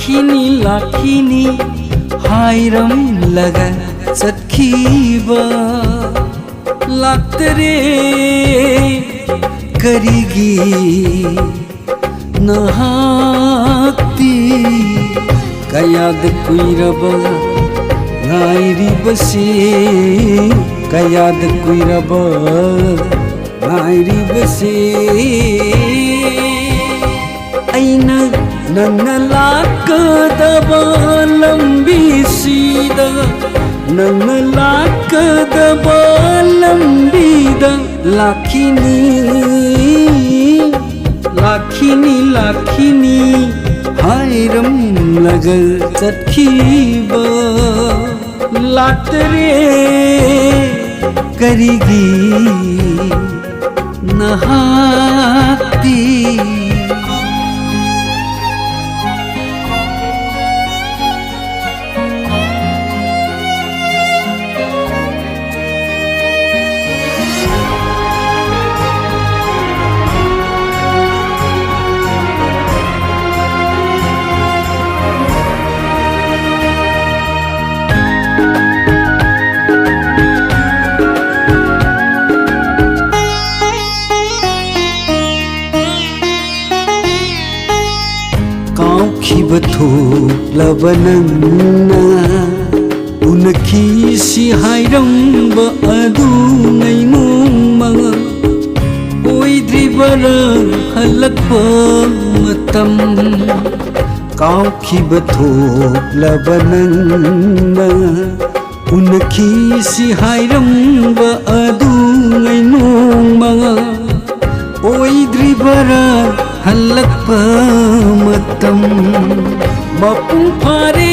लाखिनी लाखिनी हायरम लगा सखीबा लाक्तरे करिगी नहाती कयाद कुइरबा नाइरी बसे कयाद कुइरबा नाइरी बसे ऐना नन्ना लाकदबा लंबी सीधा नन्ना लाकदबा लंबीदा लाखिनी लाखिनी लाखिनी हायरम लगल सखीबा लातरे करिगी नहाती खिबथो लबनन्ना उनकी सिहायरंब अदु नैमुमा ओइद्रिबरा हलक्पा मतम काउ खिबथो लबनन्ना उनकी सिहायरंब अदु नैमुमा ओइद्रिबरा हल्लक्पा मतम मपुंग फारे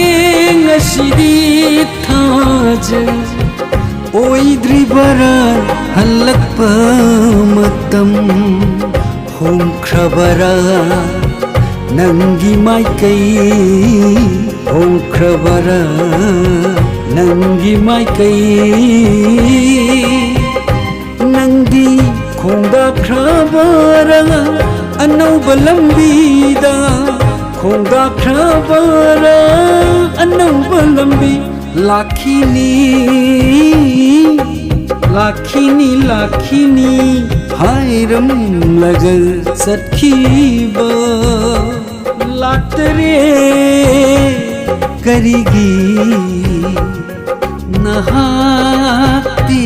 ngasidi थाज ओइद्रिबरा हल्लक्पा मतम होंख्रबरा नंगी माइकै होंख्रबरा नंगी माइकै नंदी खोंगाख्रबरा अनौबा लंबीदा खोंगाख्रबरा अनौबा लंबी लाखिनी लाखिनी लाखिनी हायरम लगल सखीबा लातरे करिगी नहाती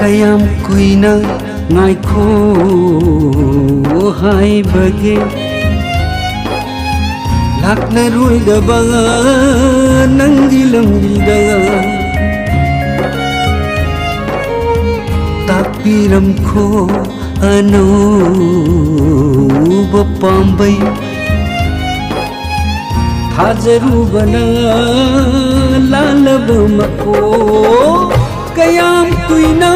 कयाम कुइना ngaiko hai bage lakna ruidaba nangi lambida tapiramkho anauba pambai thajarubana lalabamako kayam kuina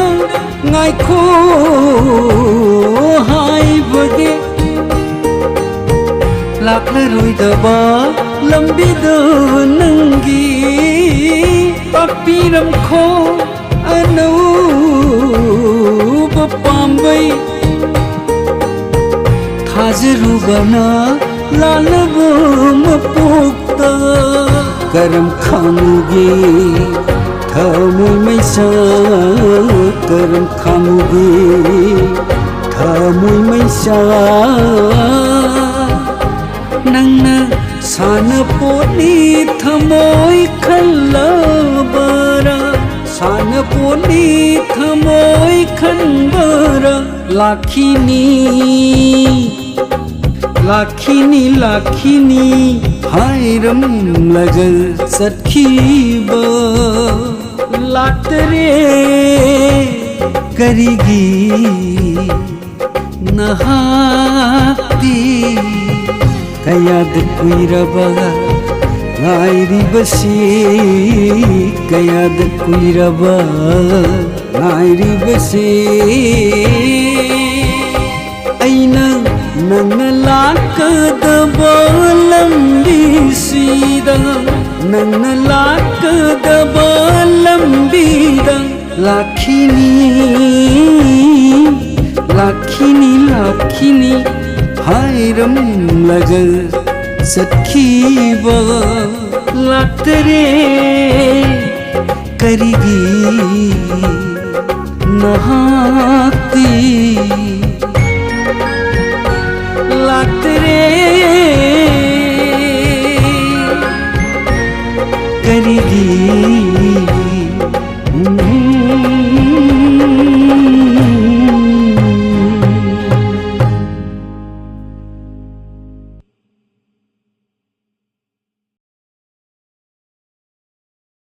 ngaiko hai bage laknaroidaba lambida nangi papiramkho anauba pambai thajarubana lalaba mapokta karam khamugi thamui maisa karam khamugi thamui maisa नंगना सानपोनी थमोय खल्लाबारा सानपोनी थमोय खनबारा लाखिनी लाखिनी लाखिनी हायरम लगल सखीबा लातरे करिगी नहाती कयाद कुइरबा नायरी बसी कयाद कुइरबा नायरी बसी ऐना नंगना लाकदबा लंबी सीदा नंगना लाकदबा लंबीदा लाखिनी लाखिनी लाखिनी हायरम लगल सखीबा लातरे करिगी नहाती लातरे करिगी